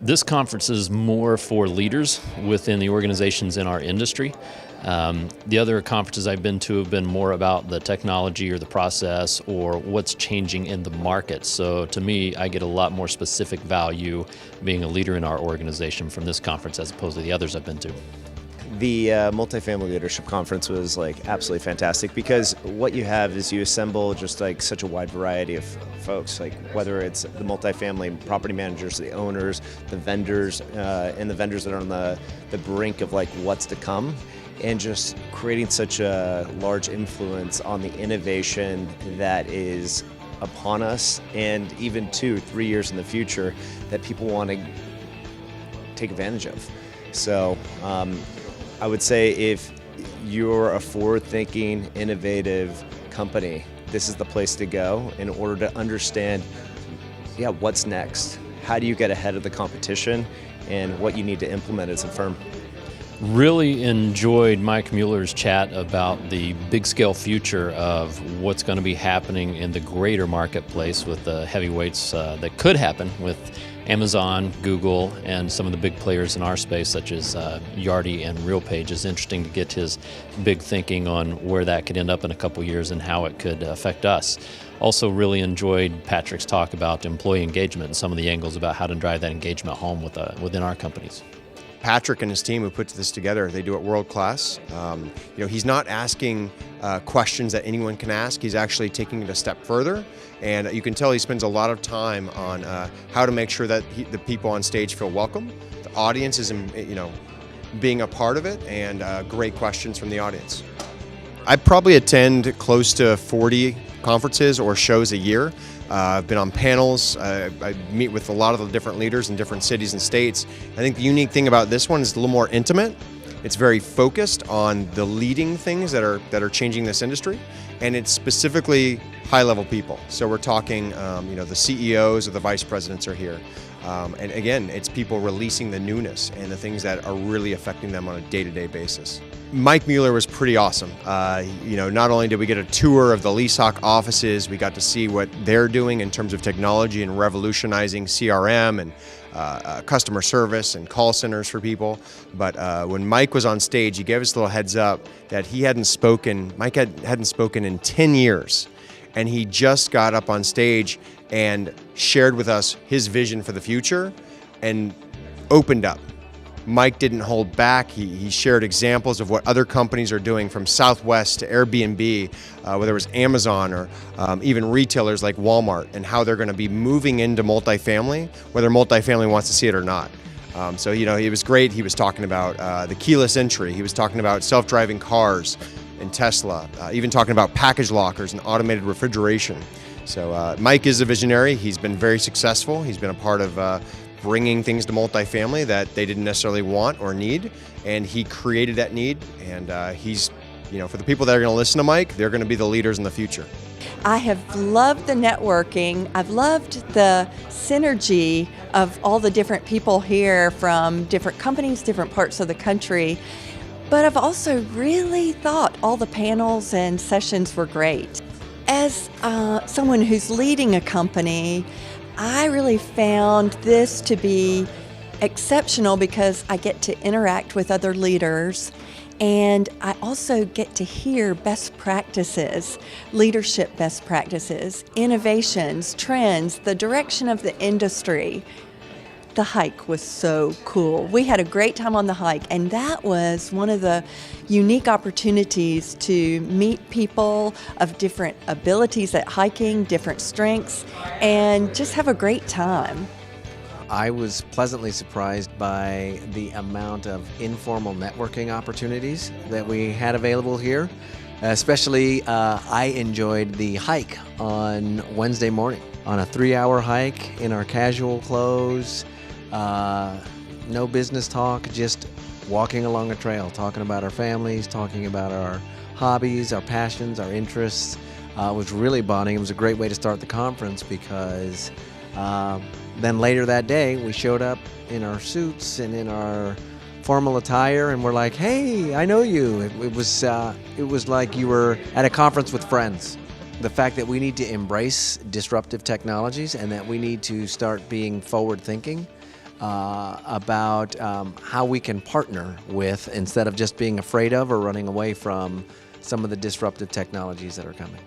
This conference is more for leaders within the organizations in our industry. The other conferences I've been to have been more about the technology or the process or what's changing in the market. So to me, I get a lot more specific value being a leader in our organization from this conference as opposed to the others I've been to. The Multifamily Leadership Conference was absolutely fantastic because what you have is you assemble just such a wide variety of folks, whether it's the multifamily property managers, the owners, the vendors, and the vendors that are on the brink of what's to come, and just creating such a large influence on the innovation that is upon us, and even 2-3 years in the future that people want to take advantage of. So I would say if you're a forward-thinking, innovative company, this is the place to go in order to understand, what's next? How do you get ahead of the competition and what you need to implement as a firm? Really enjoyed Mike Mueller's chat about the big scale future of what's going to be happening in the greater marketplace with the heavyweights that could happen with Amazon, Google, and some of the big players in our space such as Yardi and RealPage. It's interesting to get his big thinking on where that could end up in a couple years and how it could affect us. Also really enjoyed Patrick's talk about employee engagement and some of the angles about how to drive that engagement home within our companies. Patrick and his team who put this together, they do it world class. He's not asking questions that anyone can ask. He's actually taking it a step further. And you can tell he spends a lot of time on how to make sure that the people on stage feel welcome. The audience is, being a part of it, and great questions from the audience. I probably attend close to 40 conferences or shows a year. I've been on panels. I meet with a lot of the different leaders in different cities and states. I think the unique thing about this one is a little more intimate. It's very focused on the leading things that are changing this industry, and it's specifically high-level people. So we're talking, the CEOs or the vice presidents are here. And again, it's people releasing the newness and the things that are really affecting them on a day-to-day basis. Mike Mueller was pretty awesome. Not only did we get a tour of the LeaseHawk offices, we got to see what they're doing in terms of technology and revolutionizing CRM and customer service and call centers for people. But when Mike was on stage, he gave us a little heads up that Mike hadn't spoken in 10 years. And he just got up on stage and shared with us his vision for the future and opened up. Mike didn't hold back. He shared examples of what other companies are doing, from Southwest to Airbnb, whether it was Amazon or even retailers like Walmart, and how they're going to be moving into multifamily, whether multifamily wants to see it or not. So it was great. He was talking about the keyless entry. He was talking about self-driving cars and Tesla, even talking about package lockers and automated refrigeration. So Mike is a visionary. He's been very successful. He's been a part of bringing things to multifamily that they didn't necessarily want or need, and he created that need. And he's, for the people that are going to listen to Mike, they're going to be the leaders in the future. I have loved the networking. I've loved the synergy of all the different people here from different companies, different parts of the country. But I've also really thought all the panels and sessions were great. As someone who's leading a company, I really found this to be exceptional because I get to interact with other leaders, and I also get to hear best practices, leadership best practices, innovations, trends, the direction of the industry. The hike was so cool. We had a great time on the hike, and that was one of the unique opportunities to meet people of different abilities at hiking, different strengths, and just have a great time. I was pleasantly surprised by the amount of informal networking opportunities that we had available here. Especially, I enjoyed the hike on Wednesday morning. On a 3-hour hike in our casual clothes, no business talk, just walking along a trail, talking about our families, talking about our hobbies, our passions, our interests. It was really bonding. It was a great way to start the conference because then later that day we showed up in our suits and in our formal attire, and we're like, "Hey, I know you." It was like you were at a conference with friends. The fact that we need to embrace disruptive technologies and that we need to start being forward-thinking about how we can partner with instead of just being afraid of or running away from some of the disruptive technologies that are coming.